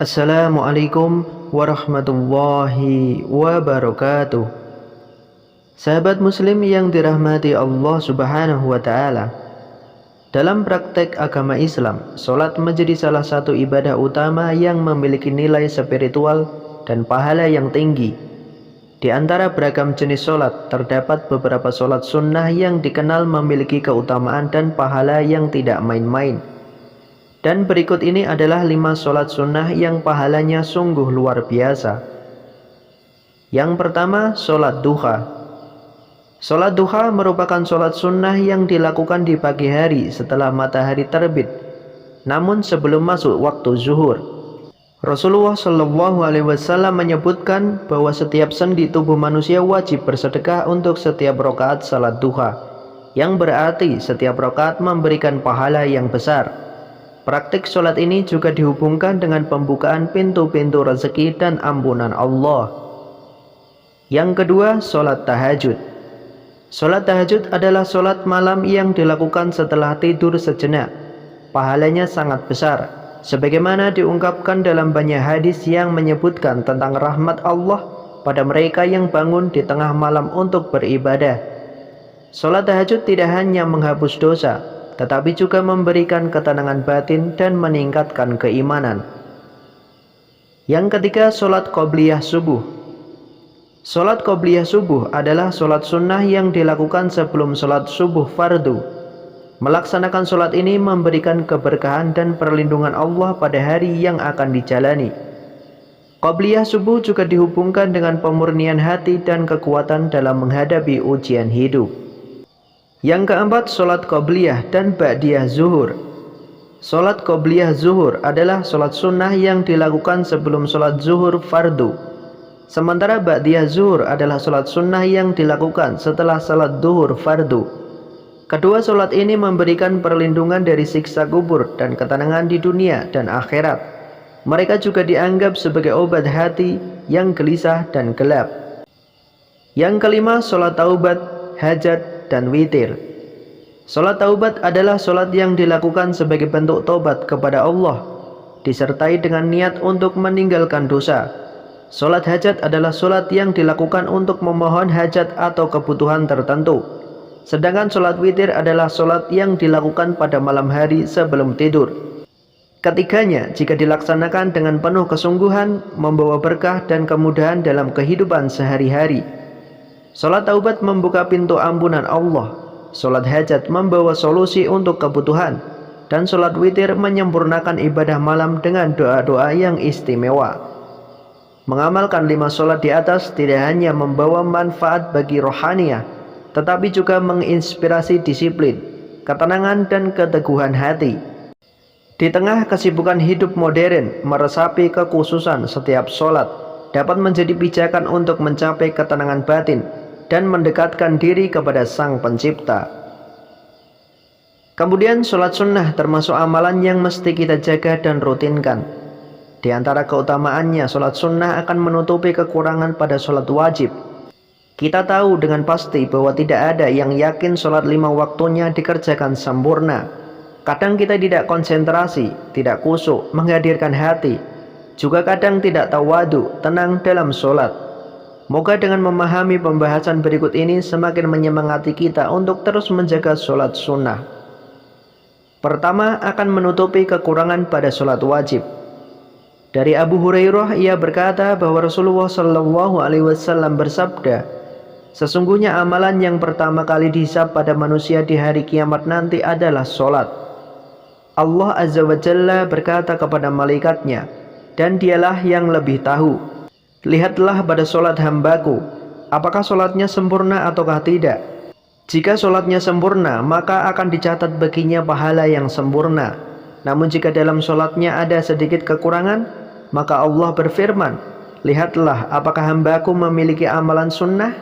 Assalamualaikum warahmatullahi wabarakatuh. Sahabat muslim yang dirahmati Allah subhanahu wa ta'ala, dalam praktek agama Islam, sholat menjadi salah satu ibadah utama yang memiliki nilai spiritual dan pahala yang tinggi. Di antara beragam jenis sholat, terdapat beberapa sholat sunnah yang dikenal memiliki keutamaan dan pahala yang tidak main-main. Dan berikut ini adalah 5 sholat sunnah yang pahalanya sungguh luar biasa. Yang pertama, sholat duha. Sholat duha merupakan sholat sunnah yang dilakukan di pagi hari setelah matahari terbit, namun sebelum masuk waktu zuhur. Rasulullah Shallallahu Alaihi Wasallam menyebutkan bahwa setiap sendi tubuh manusia wajib bersedekah untuk setiap rakaat sholat duha, yang berarti setiap rakaat memberikan pahala yang besar. Praktik sholat ini juga dihubungkan dengan pembukaan pintu-pintu rezeki dan ampunan Allah. Yang kedua, sholat tahajud. Sholat tahajud adalah sholat malam yang dilakukan setelah tidur sejenak. Pahalanya sangat besar, sebagaimana diungkapkan dalam banyak hadis yang menyebutkan tentang rahmat Allah pada mereka yang bangun di tengah malam untuk beribadah. Sholat tahajud tidak hanya menghapus dosa, tetapi juga memberikan ketenangan batin dan meningkatkan keimanan. Yang ketiga, sholat qobliyah subuh. Sholat qobliyah subuh adalah sholat sunnah yang dilakukan sebelum sholat subuh fardu. Melaksanakan sholat ini memberikan keberkahan dan perlindungan Allah pada hari yang akan dijalani. Qobliyah subuh juga dihubungkan dengan pemurnian hati dan kekuatan dalam menghadapi ujian hidup. Yang keempat, sholat qobliyah dan ba'diyah zuhur. Sholat qobliyah zuhur adalah sholat sunnah yang dilakukan sebelum sholat zuhur fardu. Sementara ba'diyah zuhur adalah sholat sunnah yang dilakukan setelah sholat zuhur fardu. Kedua sholat ini memberikan perlindungan dari siksa kubur dan ketenangan di dunia dan akhirat. Mereka juga dianggap sebagai obat hati yang gelisah dan gelap. Yang kelima, sholat taubat, hajat, dan witir. Sholat taubat adalah sholat yang dilakukan sebagai bentuk taubat kepada Allah, disertai dengan niat untuk meninggalkan dosa. Sholat hajat adalah sholat yang dilakukan untuk memohon hajat atau kebutuhan tertentu. Sedangkan sholat witir adalah sholat yang dilakukan pada malam hari sebelum tidur. Ketiganya, jika dilaksanakan dengan penuh kesungguhan, membawa berkah dan kemudahan dalam kehidupan sehari-hari. Sholat taubat membuka pintu ampunan Allah, sholat hajat membawa solusi untuk kebutuhan, dan sholat witir menyempurnakan ibadah malam dengan doa-doa yang istimewa. Mengamalkan 5 sholat di atas tidak hanya membawa manfaat bagi rohaniah, tetapi juga menginspirasi disiplin, ketenangan, dan keteguhan hati. Di tengah kesibukan hidup modern, meresapi kekhususan setiap sholat dapat menjadi pijakan untuk mencapai ketenangan batin dan mendekatkan diri kepada Sang Pencipta. Kemudian sholat sunnah termasuk amalan yang mesti kita jaga dan rutinkan. Di antara keutamaannya, sholat sunnah akan menutupi kekurangan pada sholat wajib. Kita tahu dengan pasti bahwa tidak ada yang yakin sholat 5 waktunya dikerjakan sempurna. Kadang kita tidak konsentrasi, tidak khusyuk, menghadirkan hati. Juga kadang tidak tawadu, tenang dalam sholat. Moga dengan memahami pembahasan berikut ini semakin menyemangati kita untuk terus menjaga sholat sunnah. Pertama, akan menutupi kekurangan pada sholat wajib. Dari Abu Hurairah, ia berkata bahwa Rasulullah Shallallahu Alaihi Wasallam bersabda, sesungguhnya amalan yang pertama kali dihisab pada manusia di hari kiamat nanti adalah sholat. Allah Azza wa Jalla berkata kepada malaikatnya, dan dialah yang lebih tahu. Lihatlah pada sholat hambaku, apakah sholatnya sempurna ataukah tidak. Jika sholatnya sempurna, maka akan dicatat baginya pahala yang sempurna. Namun jika dalam sholatnya ada sedikit kekurangan, maka Allah berfirman, lihatlah apakah hambaku memiliki amalan sunnah.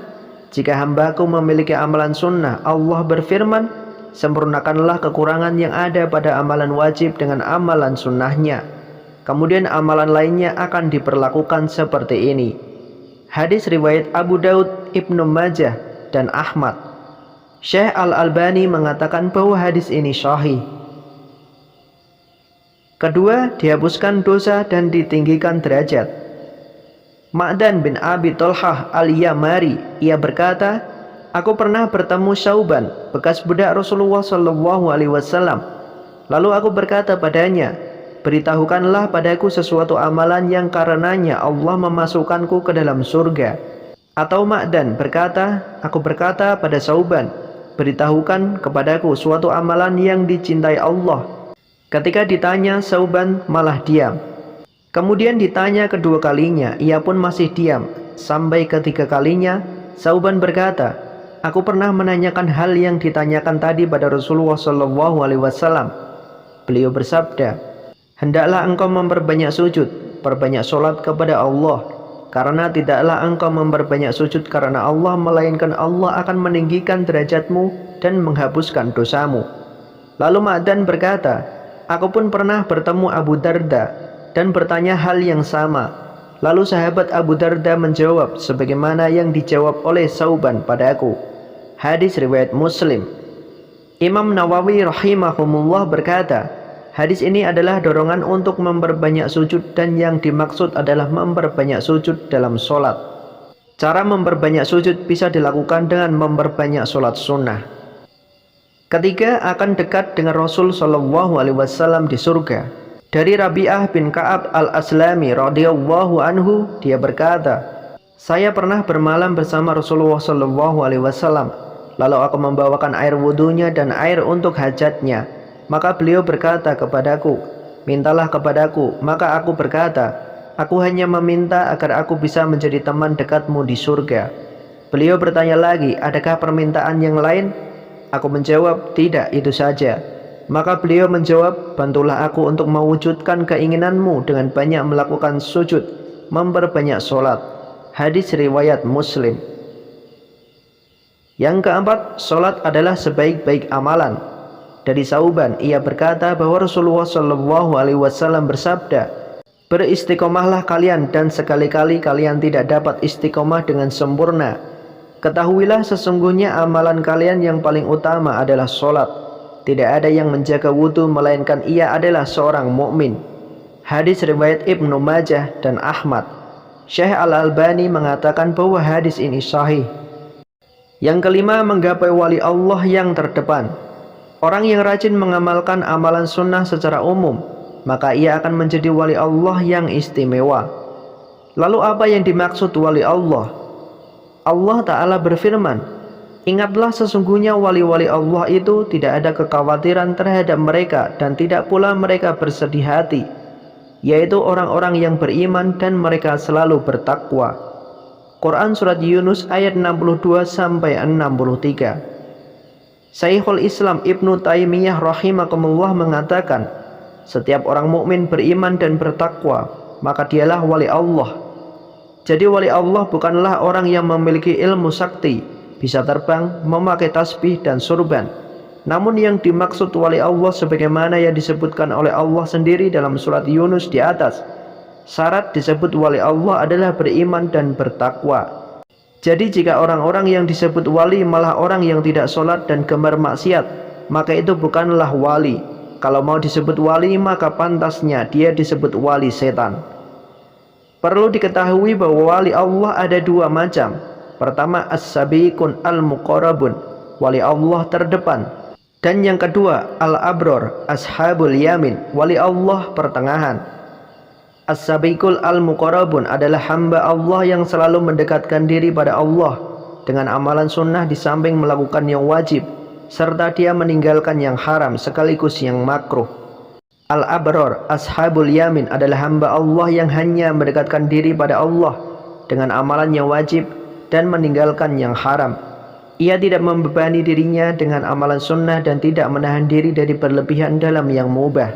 Jika hambaku memiliki amalan sunnah, Allah berfirman, sempurnakanlah kekurangan yang ada pada amalan wajib dengan amalan sunnahnya. Kemudian amalan lainnya akan diperlakukan seperti ini. Hadis riwayat Abu Daud, Ibnu Majah, dan Ahmad. Syekh Al-Albani mengatakan bahwa hadis ini sahih. Kedua, dihapuskan dosa dan ditinggikan derajat. Ma'dan bin Abi Tolhah al-Yamari, ia berkata, aku pernah bertemu Syauban, bekas budak Rasulullah SAW. Lalu aku berkata padanya, beritahukanlah padaku sesuatu amalan yang karenanya Allah memasukkanku ke dalam surga. Atau Ma'dan berkata, aku berkata pada Syauban, beritahukan kepadaku suatu amalan yang dicintai Allah. Ketika ditanya, Syauban malah diam. Kemudian ditanya kedua kalinya, ia pun masih diam. Sampai ketiga kalinya, Syauban berkata, aku pernah menanyakan hal yang ditanyakan tadi pada Rasulullah SAW. Beliau bersabda, hendaklah engkau memperbanyak sujud, perbanyak sholat kepada Allah, karena tidaklah engkau memperbanyak sujud karena Allah, melainkan Allah akan meninggikan derajatmu dan menghapuskan dosamu. Lalu Ma'dan berkata, aku pun pernah bertemu Abu Darda dan bertanya hal yang sama. Lalu sahabat Abu Darda menjawab sebagaimana yang dijawab oleh Syauban padaku. Hadis riwayat Muslim. Imam Nawawi rahimahumullah berkata, hadis ini adalah dorongan untuk memperbanyak sujud dan yang dimaksud adalah memperbanyak sujud dalam sholat. Cara memperbanyak sujud bisa dilakukan dengan memperbanyak sholat sunnah. Ketiga, akan dekat dengan Rasul SAW di surga. Dari Rabi'ah bin Ka'ab al-Aslami radhiyallahu anhu, dia berkata, saya pernah bermalam bersama Rasulullah SAW. Lalu aku membawakan air wudhunya dan air untuk hajatnya. Maka beliau berkata kepadaku, mintalah kepadaku. Maka aku berkata, aku hanya meminta agar aku bisa menjadi teman dekatmu di surga. Beliau bertanya lagi, adakah permintaan yang lain? Aku menjawab, tidak, itu saja. Maka beliau menjawab, bantulah aku untuk mewujudkan keinginanmu dengan banyak melakukan sujud, memperbanyak sholat. Hadis riwayat Muslim. Yang keempat, sholat adalah sebaik-baik amalan. Dari Syauban, ia berkata bahwa Rasulullah SAW bersabda, beristiqomahlah kalian dan sekali-kali kalian tidak dapat istiqomah dengan sempurna. Ketahuilah sesungguhnya amalan kalian yang paling utama adalah sholat. Tidak ada yang menjaga wudhu melainkan ia adalah seorang mukmin. Hadis riwayat Ibnu Majah dan Ahmad. Syekh Al-Albani mengatakan bahwa hadis ini sahih. Yang kelima, menggapai wali Allah yang terdepan. Orang yang rajin mengamalkan amalan sunnah secara umum, maka ia akan menjadi wali Allah yang istimewa. Lalu apa yang dimaksud wali Allah? Allah Ta'ala berfirman, ingatlah sesungguhnya wali-wali Allah itu tidak ada kekhawatiran terhadap mereka dan tidak pula mereka bersedih hati, yaitu orang-orang yang beriman dan mereka selalu bertakwa. Quran Surat Yunus ayat 62-63. Syekhul Islam Ibnu Taimiyah rahimahumullah mengatakan, setiap orang mukmin beriman dan bertakwa, maka dialah wali Allah. Jadi wali Allah bukanlah orang yang memiliki ilmu sakti, bisa terbang, memakai tasbih dan surban. Namun yang dimaksud wali Allah sebagaimana yang disebutkan oleh Allah sendiri dalam surat Yunus di atas. Syarat disebut wali Allah adalah beriman dan bertakwa. Jadi jika orang-orang yang disebut wali malah orang yang tidak sholat dan gemar maksiat, maka itu bukanlah wali. Kalau mau disebut wali, maka pantasnya dia disebut wali setan. Perlu diketahui bahwa wali Allah ada dua macam. Pertama, as-sabiqun al-muqarrabun, wali Allah terdepan. Dan yang kedua, al-abror, ashabul yamin, wali Allah pertengahan. As-sabiqul al-muqarrabun adalah hamba Allah yang selalu mendekatkan diri pada Allah dengan amalan sunnah di samping melakukan yang wajib, serta dia meninggalkan yang haram sekaligus yang makruh. Al-abror, ashabul yamin adalah hamba Allah yang hanya mendekatkan diri pada Allah dengan amalan yang wajib dan meninggalkan yang haram. Ia tidak membebani dirinya dengan amalan sunnah dan tidak menahan diri dari berlebihan dalam yang mubah.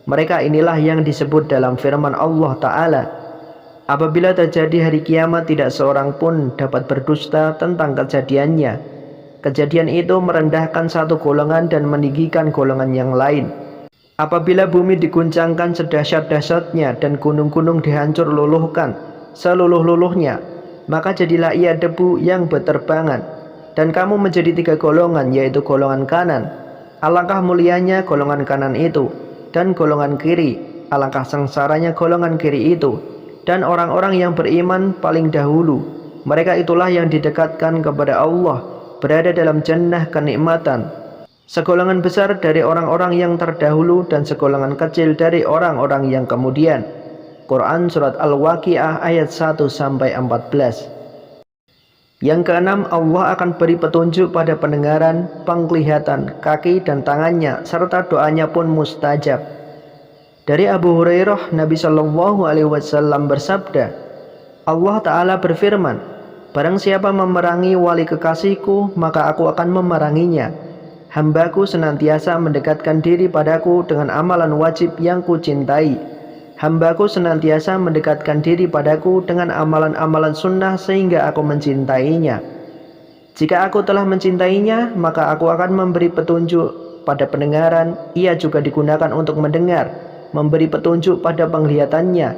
Mereka inilah yang disebut dalam firman Allah Ta'ala, apabila terjadi hari kiamat tidak seorang pun dapat berdusta tentang kejadiannya. Kejadian itu merendahkan satu golongan dan meninggikan golongan yang lain. Apabila bumi diguncangkan sedahsyat-dahsyatnya dan gunung-gunung dihancur luluhkan seluluh-luluhnya, maka jadilah ia debu yang berterbangan. Dan kamu menjadi tiga golongan, yaitu golongan kanan. Alangkah mulianya golongan kanan itu. dan golongan kiri. Alangkah sengsaranya golongan kiri itu. Dan orang-orang yang beriman paling dahulu, mereka itulah yang didekatkan kepada Allah, berada dalam jannah kenikmatan. Segolongan besar dari orang-orang yang terdahulu dan segolongan kecil dari orang-orang yang kemudian. Quran Surat Al-Waqi'ah ayat 1-14. Yang keenam, Allah akan beri petunjuk pada pendengaran, penglihatan, kaki dan tangannya, serta doanya pun mustajab. Dari Abu Hurairah, Nabi Shallallahu Alaihi Wasallam bersabda, Allah Ta'ala berfirman, barang siapa memerangi wali kekasihku, maka aku akan memeranginya. Hambaku senantiasa mendekatkan diri padaku dengan amalan wajib yang kucintai. Hambaku senantiasa mendekatkan diri padaku dengan amalan-amalan sunnah sehingga aku mencintainya. Jika aku telah mencintainya, maka aku akan memberi petunjuk pada pendengaran, ia juga digunakan untuk mendengar, memberi petunjuk pada penglihatannya,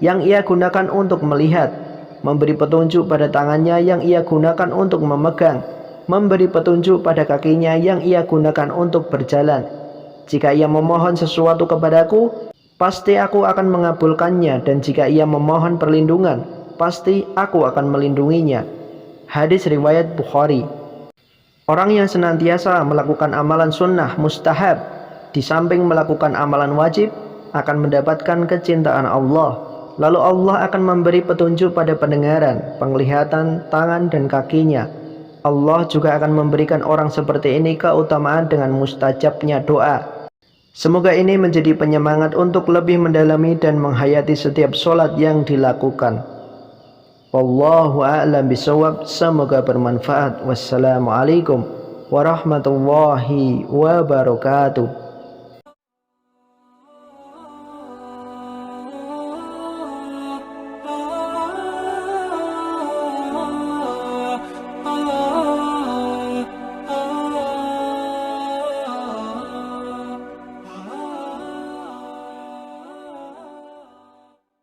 yang ia gunakan untuk melihat, memberi petunjuk pada tangannya yang ia gunakan untuk memegang, memberi petunjuk pada kakinya yang ia gunakan untuk berjalan. Jika ia memohon sesuatu kepadaku, pasti aku akan mengabulkannya, dan jika ia memohon perlindungan, pasti aku akan melindunginya. Hadis riwayat Bukhari. Orang yang senantiasa melakukan amalan sunnah mustahab, di samping melakukan amalan wajib, akan mendapatkan kecintaan Allah. Lalu Allah akan memberi petunjuk pada pendengaran, penglihatan, tangan dan kakinya. Allah juga akan memberikan orang seperti ini keutamaan dengan mustajabnya doa. Semoga ini menjadi penyemangat untuk lebih mendalami dan menghayati setiap sholat yang dilakukan. Wallahu a'lam bishawab. Semoga bermanfaat. Wassalamualaikum warahmatullahi wabarakatuh.